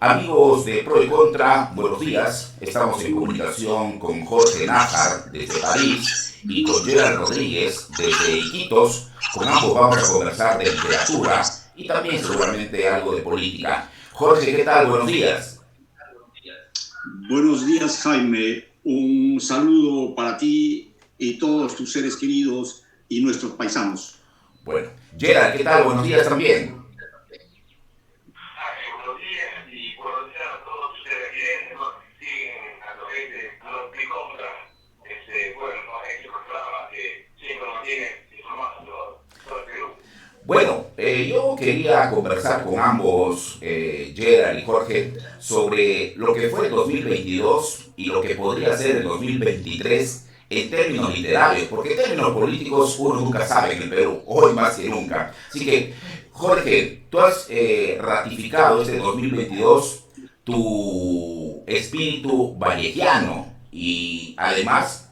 Amigos de Pro y Contra, buenos días. Estamos en comunicación con Jorge Nájar desde París y con Gerald Rodríguez desde Iquitos. Con ambos vamos a conversar de literatura y también seguramente algo de política. Jorge, ¿qué tal? Buenos días. Buenos días, Jaime. Un saludo para ti y todos tus seres queridos y nuestros paisanos. Bueno, Gerald, ¿qué tal? Buenos días también. Buenos días y buenos días a todos ustedes que siguen a través de Pro y Contra. Este programa que siempre mantiene informado sobre el Perú. Bueno, yo quería conversar con ambos, Gerald y Jorge, sobre lo que fue el 2022 y lo que podría ser el 2023 en términos literarios, porque en términos políticos uno nunca sabe en el Perú, hoy más que nunca. Así que, Jorge, tú has ratificado este 2022 tu espíritu vallejiano y además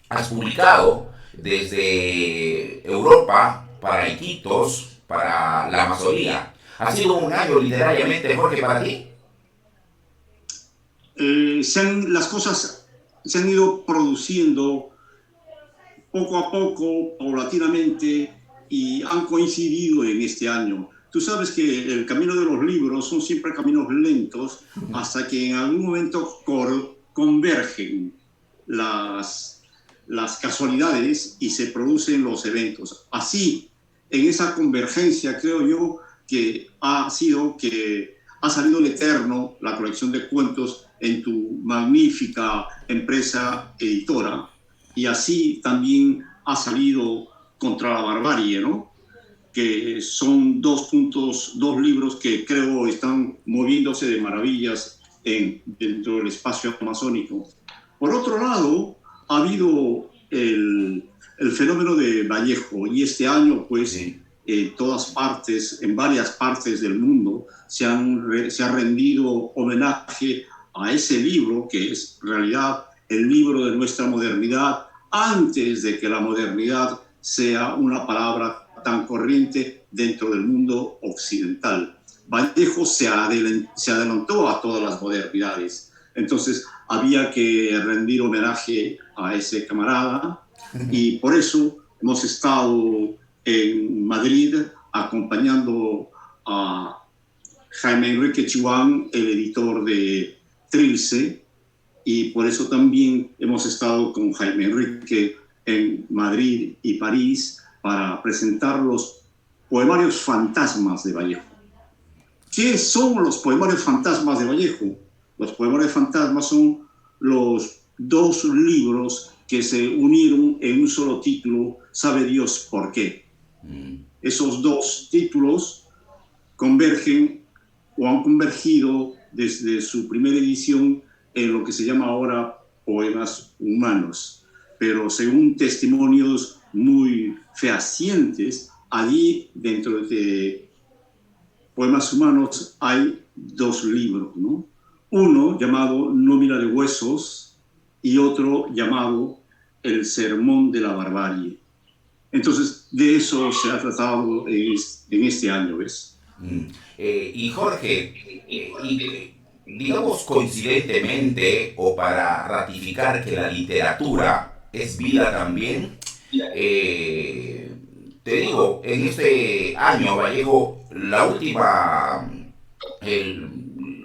has publicado desde Europa para Iquitos, para la Amazonía. ¿Ha sido un año literariamente, Jorge, para ti? Las cosas se han ido produciendo poco a poco, paulatinamente, y han coincidido en este año. Tú sabes que el camino de los libros son siempre caminos lentos hasta que en algún momento convergen las casualidades y se producen los eventos. Así, en esa convergencia, creo yo que ha salido el Eterno, la colección de cuentos, en tu magnífica empresa editora, y así también ha salido Contra la Barbarie, ¿no? Que son dos libros que creo están moviéndose de maravillas dentro del espacio amazónico. Por otro lado, ha habido el fenómeno de Vallejo, y este año, pues, Sí. en varias partes del mundo, se ha rendido homenaje a ese libro, que es en realidad el libro de nuestra modernidad, antes de que la modernidad sea una palabra tan corriente dentro del mundo occidental. Vallejo se adelantó a todas las modernidades, entonces había que rendir homenaje a ese camarada, y por eso hemos estado en Madrid acompañando a Jaime Enrique Chihuán, el editor de Trilce, y por eso también hemos estado con Jaime Enrique en Madrid y París para presentar los poemarios fantasmas de Vallejo. ¿Qué son los poemarios fantasmas de Vallejo? Los poemarios fantasmas son los dos libros que se unieron en un solo título, sabe Dios por qué. Esos dos títulos convergen o han convergido desde su primera edición en lo que se llama ahora Poemas Humanos. Pero según testimonios muy fehacientes, allí dentro de Poemas Humanos hay dos libros, ¿no? Uno llamado Nómina de Huesos y otro llamado El Sermón de la Barbarie. Entonces, de eso se ha tratado en este año, ¿ves? Y Jorge, digamos coincidentemente o para ratificar que la literatura es vida también, te digo, en este año Vallejo, la última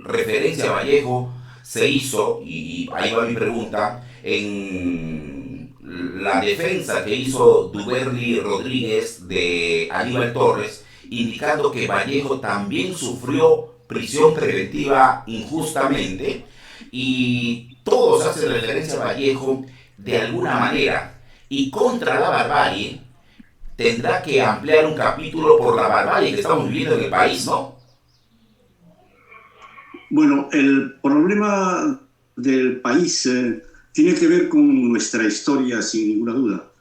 referencia a Vallejo se hizo, y ahí va mi pregunta, en la defensa que hizo Duberly Rodríguez de Aníbal Torres, indicando que Vallejo también sufrió prisión preventiva injustamente, y todos hacen referencia a Vallejo de alguna manera, y Contra la Barbarie tendrá que ampliar un capítulo por la barbarie que estamos viviendo en el país, ¿no? Bueno, el problema del país tiene que ver con nuestra historia, sin ninguna duda.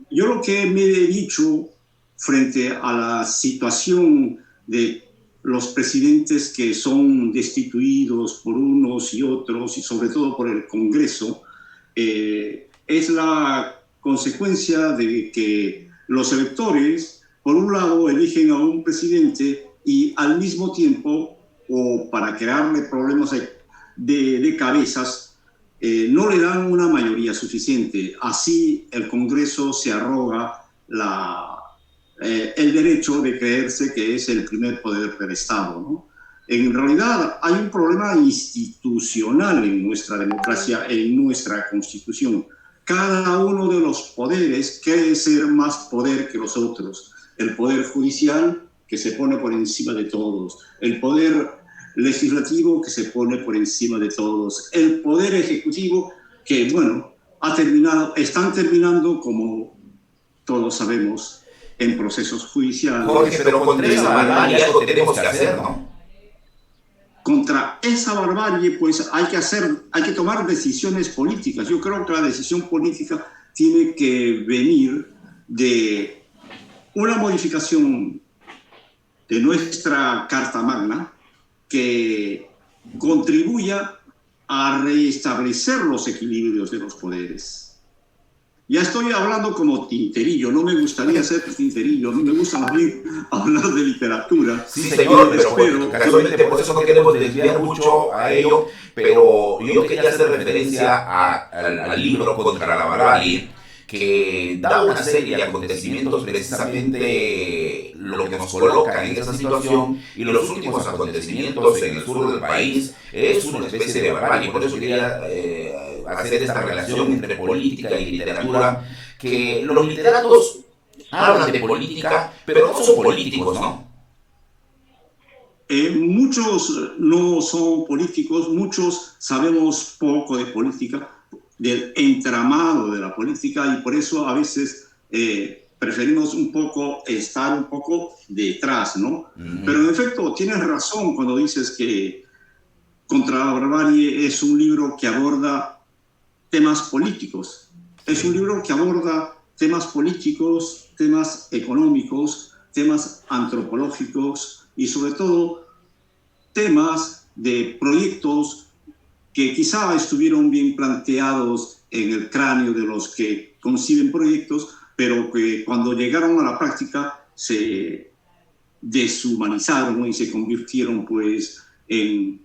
Yo lo que me he dicho frente a la situación de los presidentes que son destituidos por unos y otros, y sobre todo por el Congreso, es la consecuencia de que los electores, por un lado, eligen a un presidente y al mismo tiempo o para crearle problemas de cabezas, no le dan una mayoría suficiente. Así el Congreso se arroga el derecho de creerse que es el primer poder del Estado, ¿no? En realidad hay un problema institucional en nuestra democracia, en nuestra Constitución. Cada uno de los poderes quiere ser más poder que los otros. El poder judicial, que se pone por encima de todos. El poder legislativo, que se pone por encima de todos. El poder ejecutivo, que, bueno, están terminando, como todos sabemos, en procesos judiciales. Jorge, pero contra esa barbarie algo tenemos que hacer, ¿no? Contra esa barbarie, pues hay que tomar decisiones políticas. Yo creo que la decisión política tiene que venir de una modificación de nuestra Carta Magna que contribuya a restablecer los equilibrios de los poderes. Ya estoy hablando como tinterillo, no me gustaría ser tinterillo, a mí me gusta más bien hablar de literatura. Sí, señor, pero casualmente por eso no queremos desviar mucho a ello, pero yo quería hacer referencia al libro Contra la Barbarie, que da una serie de acontecimientos precisamente lo que nos coloca en esa situación, y los últimos acontecimientos en el sur del país es una especie de barbarie. Por eso quería hacer esta relación entre política y literatura, que los literatos hablan de política, pero no son políticos, ¿no? Muchos no son políticos, muchos sabemos poco de política, del entramado de la política, y por eso a veces preferimos estar un poco detrás, ¿no? Pero en efecto, tienes razón cuando dices que Contra la Barbarie es un libro que aborda temas políticos. Es un libro que aborda temas políticos, temas económicos, temas antropológicos y sobre todo temas de proyectos que quizá estuvieron bien planteados en el cráneo de los que conciben proyectos, pero que cuando llegaron a la práctica se deshumanizaron y se convirtieron pues en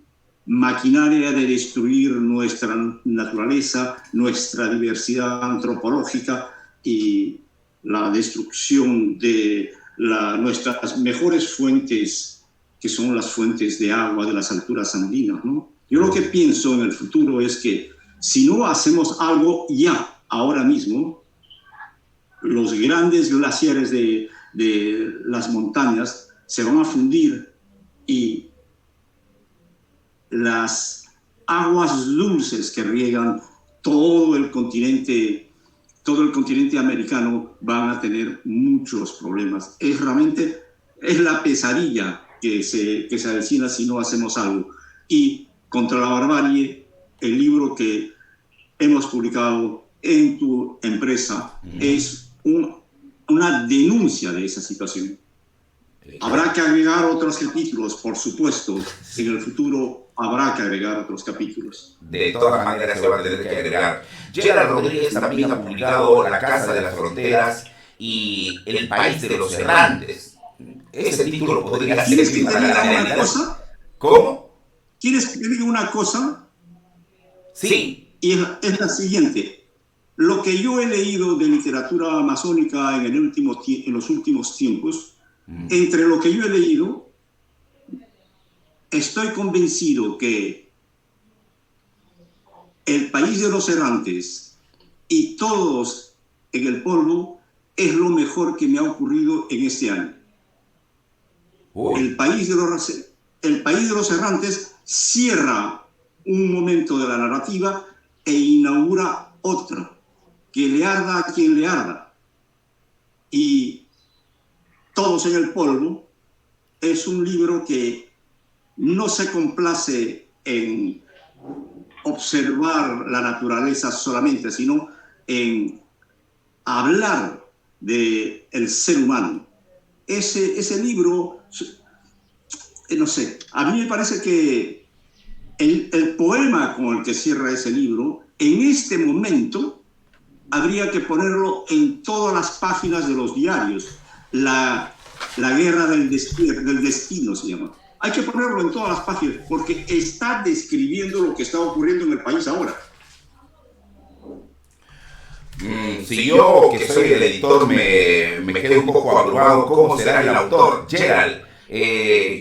maquinaria de destruir nuestra naturaleza, nuestra diversidad antropológica y la destrucción de nuestras mejores fuentes, que son las fuentes de agua de las alturas andinas, ¿no? Yo lo que pienso en el futuro es que si no hacemos algo ya, ahora mismo, los grandes glaciares de las montañas se van a fundir y las aguas dulces que riegan todo el continente americano van a tener muchos problemas. Es la pesadilla que se avecina si no hacemos algo. Y Contra la Barbarie, el libro que hemos publicado en tu empresa, es una denuncia de esa situación. Habrá que agregar otros capítulos, por supuesto. En el futuro habrá que agregar otros capítulos. De todas maneras se va a tener que agregar. Gerald Rodríguez también ha publicado La Casa de las Fronteras y El País de los Errantes. Ese título podría ser escrito a la realidad. ¿Cómo? ¿Quieres que te diga una cosa? Sí. Y es la siguiente. Lo que yo he leído de literatura amazónica en los últimos tiempos, entre lo que yo he leído, estoy convencido que El País de los Errantes y Todos en el Polvo es lo mejor que me ha ocurrido en este año. El País de los Errantes cierra un momento de la narrativa e inaugura otro, que le arda a quien le arda. Y Todos en el Polvo es un libro que no se complace en observar la naturaleza solamente, sino en hablar del ser humano. Ese libro, no sé, a mí me parece que el poema con el que cierra ese libro, en este momento, habría que ponerlo en todas las páginas de los diarios. La guerra del destino se llama. Hay que ponerlo en todas las páginas porque está describiendo lo que está ocurriendo en el país ahora. Si yo, que soy el editor, me quedo un poco abrumado, ¿cómo será el autor? Gerald,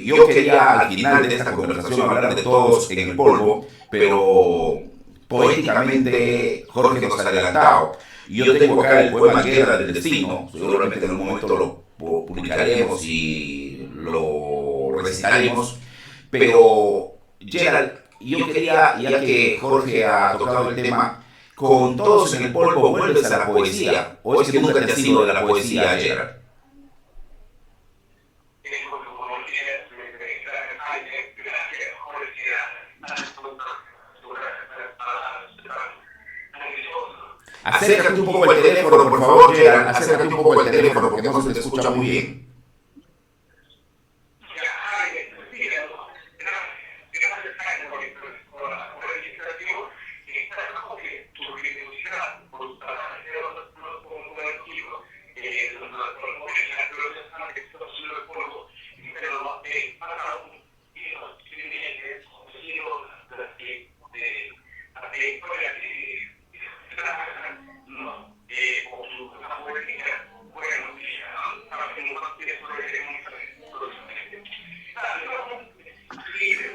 yo quería al final de esta conversación hablar de Todos en el Polvo, pero poéticamente Jorge nos ha adelantado. Yo tengo acá el poema Guerra del Destino, seguramente en algún momento lo publicaremos y lo recitaremos, pero Gerald, yo quería, ya que Jorge ha tocado el tema, con Todos en el Polvo, ¿vuelves a la poesía? ¿O es que nunca te has ido de la poesía, Gerald? Acércate un poco al teléfono, por favor, Gerald. Acércate un poco al teléfono porque no se te escucha muy bien.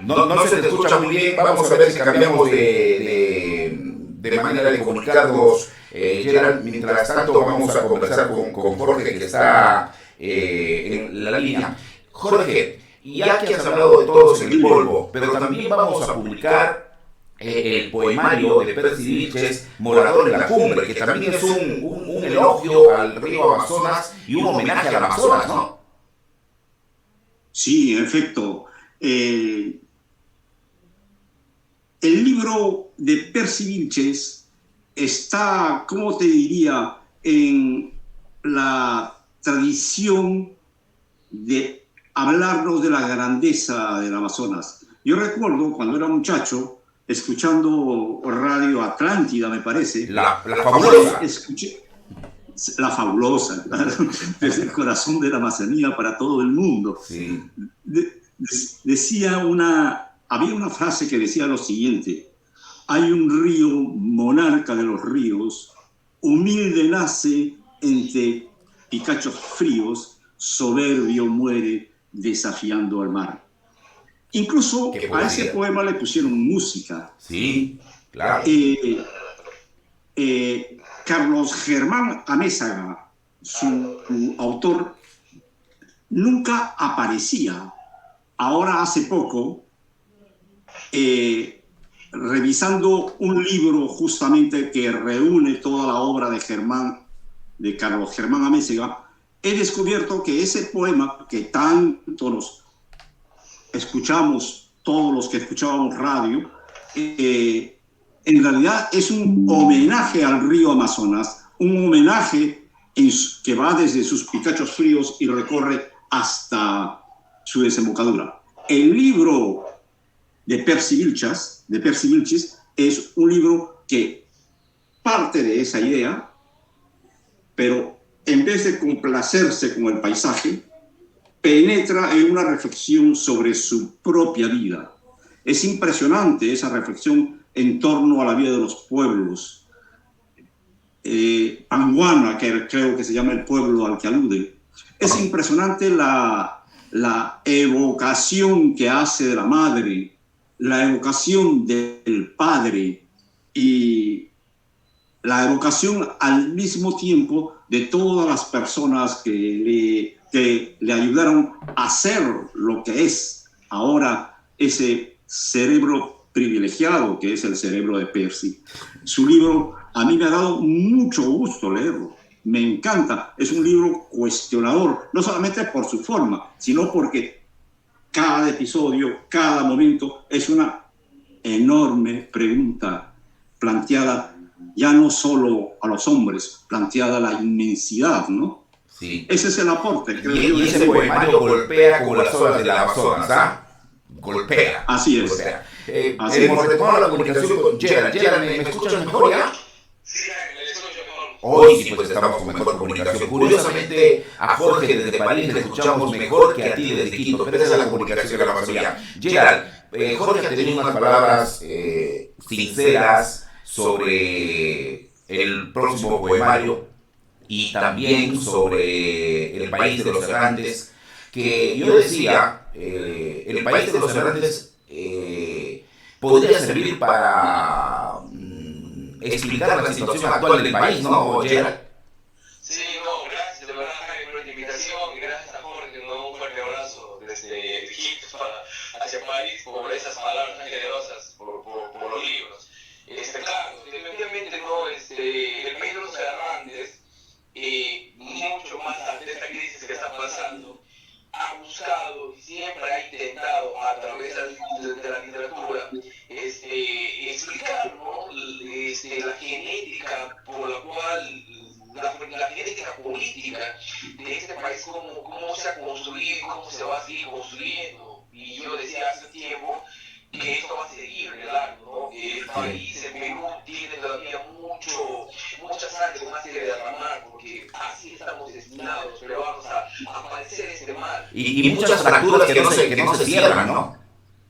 No se te escucha muy bien. Vamos a ver si cambiamos de manera de comunicarnos, Gerald. Mientras tanto vamos a conversar con Jorge, que está en la línea. Jorge, ya que has hablado de Todos en el Polvo, pero también vamos a publicar el poemario de Percy Vilches, Morador en la Cumbre, que también es un elogio al río Amazonas y un homenaje al Amazonas, ¿no? Sí, en efecto. El libro de Percy Vilches está, ¿cómo te diría?, en la tradición de hablarnos de la grandeza del Amazonas. Yo recuerdo cuando era muchacho, escuchando Radio Atlántida, me parece. La fabulosa. Escuché la fabulosa, claro, desde el corazón de la Amazonía para todo el mundo. Sí. Había una frase que decía lo siguiente: hay un río, monarca de los ríos, humilde nace entre picachos fríos, soberbio muere desafiando al mar. Incluso a ese poema le pusieron música. Sí, claro. Carlos Germán Amézaga, su autor, nunca aparecía. Ahora, hace poco, revisando un libro justamente que reúne toda la obra de Carlos Germán Amézaga, he descubierto que ese poema que tanto nos escuchamos, todos los que escuchábamos radio, en realidad es un homenaje al río Amazonas, un homenaje que va desde sus picachos fríos y recorre hasta su desembocadura. El libro de Percy Vilches es un libro que parte de esa idea, pero en vez de complacerse con el paisaje, penetra en una reflexión sobre su propia vida. Es impresionante esa reflexión en torno a la vida de los pueblos. Panguana, que creo que se llama el pueblo al que alude. Es impresionante la evocación que hace de la madre, la evocación del padre y la evocación al mismo tiempo de todas las personas que le ayudaron a ser lo que es ahora ese cerebro privilegiado que es el cerebro de Percy. Su libro a mí me ha dado mucho gusto leerlo. Me encanta. Es un libro cuestionador, no solamente por su forma, sino porque cada episodio, cada momento es una enorme pregunta planteada ya no solo a los hombres, planteada la inmensidad, ¿no? Sí. Ese es el aporte. Creo Y ese poemario golpea como las olas del Amazonas, ¿ah? Golpea. Así es. Golpea. Hemos retomado la comunicación con Gerald. Gerald, ¿me escuchas mejor ya? Sí, le escucho Hoy sí pues estamos con mejor comunicación. Curiosamente a Jorge desde París le escuchamos mejor que a ti desde Quito, pero esa es la comunicación de la Amazonía. Gerald, Jorge ha tenido unas palabras sinceras sobre el próximo poemario y también sobre el país de los errantes, que yo decía, el país de los errantes podría servir para explicar la situación actual del país, ¿no, Gerald? Sí, no, gracias de verdad, Jaime, por la invitación y gracias a Jorge, ¿no? Un fuerte abrazo desde Egipto hacia París por esas palabras tan generosas, por los libros. Claro, definitivamente no, el país de los errantes, mucho más ante esta crisis que está pasando, ha buscado y siempre ha intentado a través de la literatura explicar, ¿no? La genética por la cual la genética política de este país, cómo se ha construido y cómo se va a seguir construyendo. Y yo decía hace tiempo que esto va a seguir en el largo, ¿no? El país, el Perú, tiene todavía mucha sangre más que derramar, porque así estamos destinados, pero vamos a padecer este mal. Y muchas fracturas que no se cierran, ¿no?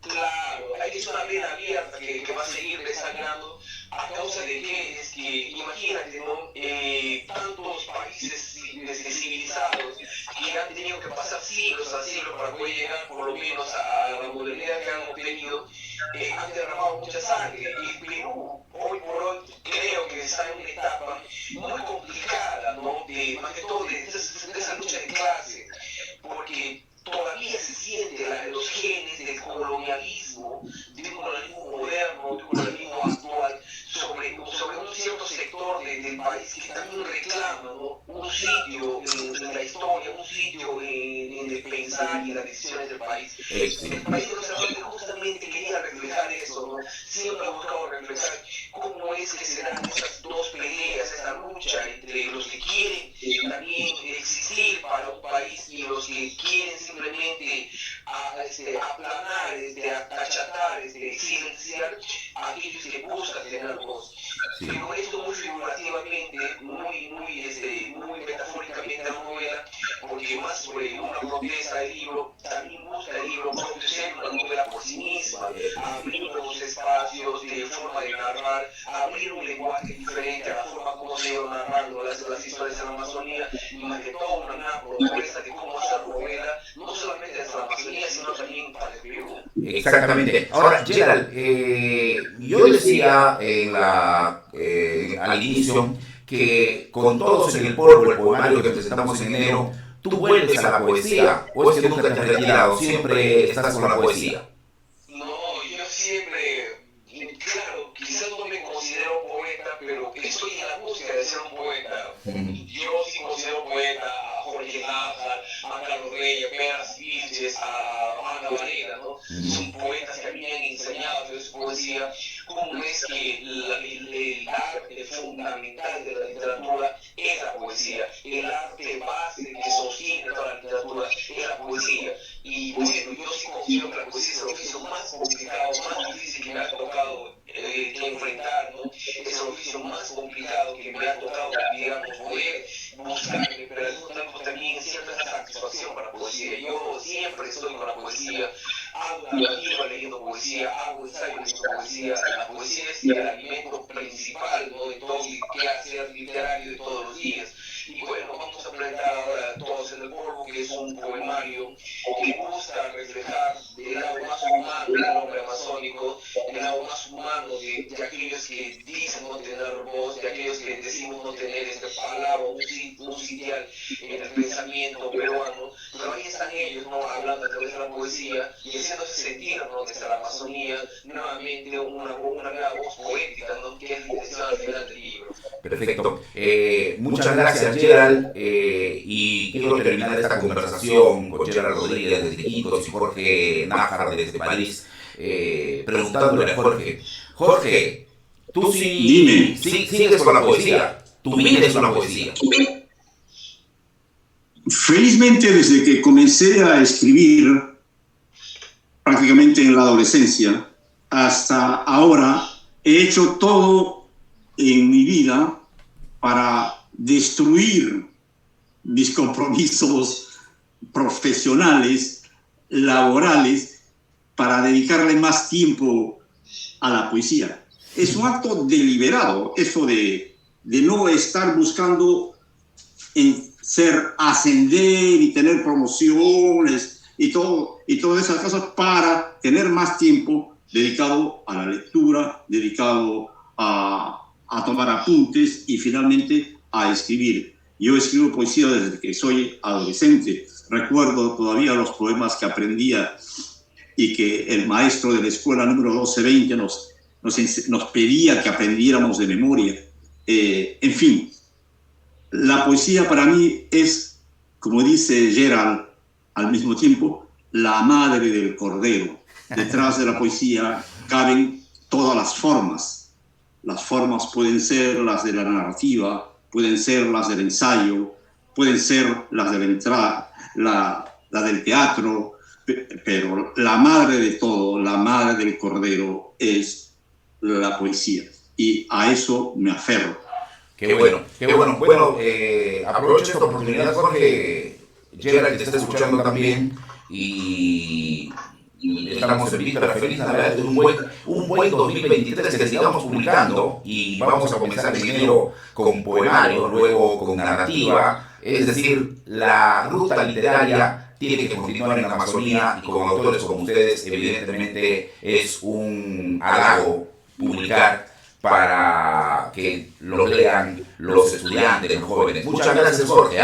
Claro, hay que ser una vena abierta que va a seguir desangrando a causa de que imagínate, ¿no? Tantos países civilizados que han tenido que pasar siglos para poder llegar por lo menos a la modernidad que han obtenido, han derramado mucha sangre. Y Perú, hoy por hoy, creo que está en una etapa muy complicada, ¿no? Más que todo de esa lucha de clase, porque todavía se siente los genes del colonialismo, de un colonialismo moderno, de un colonialismo actual, sobre un cierto sector del país que también reclama, ¿no? Un sitio en la historia, un sitio en el pensar y en las decisiones del país. El país de los errantes justamente quería reflejar eso, ¿no? Siempre ha buscado reflejar cómo es que se dan esas dos peleas, esa lucha entre los que quieren también existir para un país y los que quieren simplemente aplanar, achatar, silenciar a aquellos que buscan tener voz. Sí. Pero esto muy figurativamente, muy metafóricamente la novela, porque más sobre una protesta del libro, también busca el libro propio ser una novela por sí misma, abrir nuevos espacios de forma de narrar, abrir un lenguaje diferente a la forma como se iban narrando las historias de la Amazonía, y más que todo una propuesta de cómo hacer novela, no solamente desde la Amazonía, sino también para el Perú. Exactamente. Ahora, Gerald, yo decía al inicio que con Todos en el Polvo, el poemario que presentamos en enero, tú vuelves a la poesía, o es que nunca te has retirado, siempre estás con la poesía. No, yo siempre, claro, quizás no me considero poeta, pero estoy en la búsqueda de ser un poeta. Yo sí considero poeta a Jorge Nájar, a Carlos Reyes, a Peras Vilches, a Ana Varela, ¿no? Son poetas que a mí me han enseñado a través de su poesía cómo es que el arte fundamental de la literatura es la poesía. El arte base que sostiene toda la literatura es la poesía. Y bueno, yo sí considero que la poesía es el oficio más complicado, más difícil que me ha tocado que enfrentar, ¿no? Es el oficio más complicado que me ha tocado, digamos, poder buscarme, pero al mismo tiempo también cierta satisfacción para la poesía. Yo siempre estoy con la poesía, hago una vida leyendo poesía, hago ensayo leyendo poesía. La poesía es el alimento principal, ¿no? De todo el quehacer literario de todos los días. Y bueno, vamos a presentar ahora Todos en el Polvo, que es un poemario que busca reflejar el lado más humano del hombre amazónico, el lado más humano de aquellos que dicen no tener voz, de aquellos que decimos no tener palabra, un sitial en el pensamiento peruano, pero ahí están ellos, ¿no? Hablando a través de la poesía y haciéndose sentir, ¿no? Desde la Amazonía nuevamente una nueva voz poética, ¿no? Que es la intención al final del libro. Perfecto. Muchas gracias, Gerald. Y quiero terminar esta conversación con Gerald Rodríguez desde Quito y Jorge Nájar desde París, preguntándole a Jorge, tú sí sigues con la poesía, tú vives con la poesía. Felizmente, desde que comencé a escribir, prácticamente en la adolescencia, hasta ahora, he hecho todo en mi vida para destruir mis compromisos profesionales, laborales, para dedicarle más tiempo a la poesía. Es un acto deliberado, eso de no estar buscando ascender y tener promociones y todas esas cosas, para tener más tiempo dedicado a la lectura, dedicado a tomar apuntes y finalmente a escribir. Yo escribo poesía desde que soy adolescente. Recuerdo todavía los poemas que aprendía y que el maestro de la escuela número 1220 nos pedía que aprendiéramos de memoria. En fin, la poesía para mí es, como dice Gerald, al mismo tiempo, la madre del cordero. Detrás de la poesía caben todas las formas. Las formas pueden ser las de la narrativa, pueden ser las del ensayo, pueden ser las de la del teatro, pero la madre de todo, la madre del cordero, es la poesía. Y a eso me aferro. Qué bueno, qué bueno. Bueno, aprovecho esta oportunidad, Jorge, Gerald, que te está escuchando también, y estamos en víspera feliz Navidad de un buen 2023, que sigamos publicando, y vamos a comenzar en enero con poemario, luego con narrativa. Es decir, la ruta literaria tiene que continuar en la Amazonía, y con autores como ustedes, evidentemente, es un halago publicar para que lo lean los estudiantes, los jóvenes. Muchas gracias, Jorge.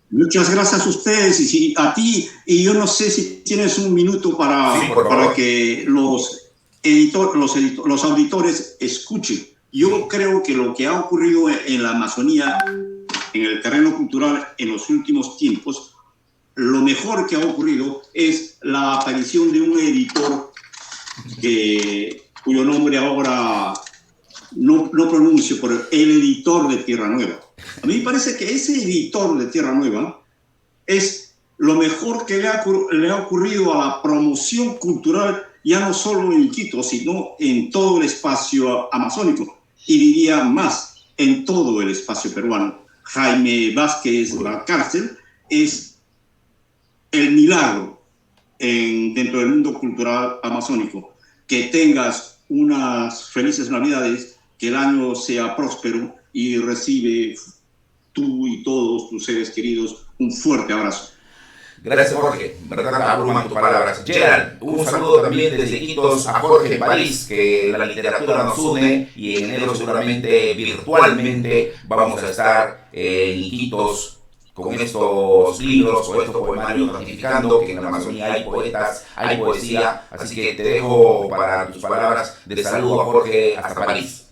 Muchas gracias a ustedes y a ti. Y yo no sé si tienes un minuto para que los auditores escuchen. Yo creo que lo que ha ocurrido en la Amazonía, en el terreno cultural, en los últimos tiempos, lo mejor que ha ocurrido es la aparición de un editor cuyo nombre ahora no pronuncio, pero el editor de Tierra Nueva. A mí me parece que ese editor de Tierra Nueva es lo mejor que le ha ocurrido a la promoción cultural, ya no solo en Quito, sino en todo el espacio amazónico, y diría más, en todo el espacio peruano. Jaime Vázquez Valcárcel es el milagro dentro del mundo cultural amazónico. Que tengas unas felices Navidades, que el año sea próspero, y recibe tú y todos tus seres queridos un fuerte abrazo. Gracias, Jorge. ¿Verdad? Abruman tus palabras. Gerald, un saludo también desde Iquitos a Jorge en París, que la literatura nos une, y en enero seguramente virtualmente vamos a estar en Iquitos con estos libros o estos poemarios, ratificando que en la Amazonía hay poetas, hay poesía. Así que te dejo para tus palabras de saludo a Jorge hasta París.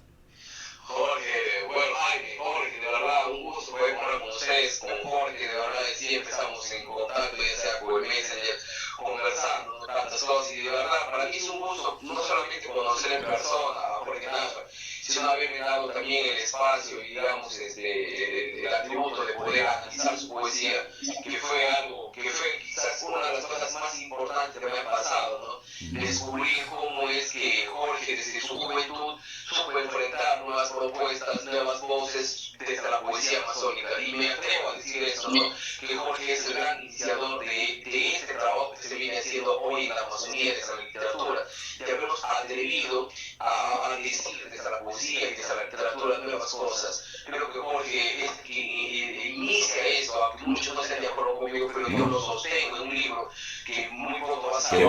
Jorge, de verdad, un gusto poder hablar con ustedes, con Jorge, de verdad, siempre estamos en contacto, ya sea por el Messenger, conversando, ¿no? Tantas cosas, y de verdad, para mí es un gusto no solamente conocer en persona a Jorge Nava, sino haberme dado también el espacio, digamos, el atributo de poder analizar su poesía, que fue algo, que fue quizás una de las cosas más importantes que me ha pasado, ¿no? Descubrir cómo es que Jorge, desde su juventud, supo enfrentar nuevas propuestas, nuevas voces desde la poesía amazónica. Y me atrevo a decir eso, ¿no? Que Jorge es el gran iniciador de este trabajo que se viene haciendo hoy en la Amazonía, desde la literatura, y habernos atrevido a decir desde la poesía y desde la literatura nuevas cosas. Creo que Jorge es quien inicia eso, aunque muchos no estén de acuerdo conmigo, pero yo lo sostengo en un libro que muy pronto va a salir.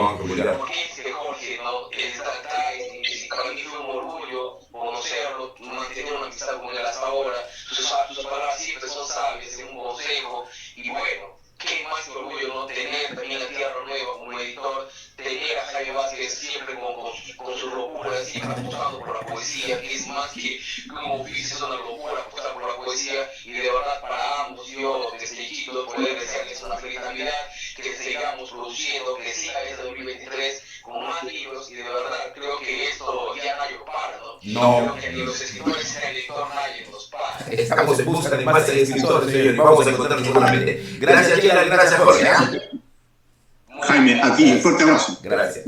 Porque es que Jorge, ¿no? Está acá, y para mí fue un orgullo conocerlo, mantener una amistad con él hasta ahora. Sus palabras siempre son sabias, en un consejo, y bueno, qué más que orgullo, ¿no? Tener también a Tierra Nueva como editor, tener a Jaime Vázquez siempre con su locura, siempre apostando por la poesía, que es más que un oficio, es una locura apostar por la poesía, y de verdad para ambos, yo desde chiquito poder desearles una feliz Navidad, que sigamos produciendo, que siga este 2023 con más libros, y de verdad creo que esto ya nadie para, ¿no? No. Creo que los escritores y el lector nadie nos para. Estamos en busca de más escritores, señores. Vamos a encontrarnos seguramente. Gracias, Gerald. Gracias, Jorge. Jaime, a ti, un fuerte abrazo. Gracias.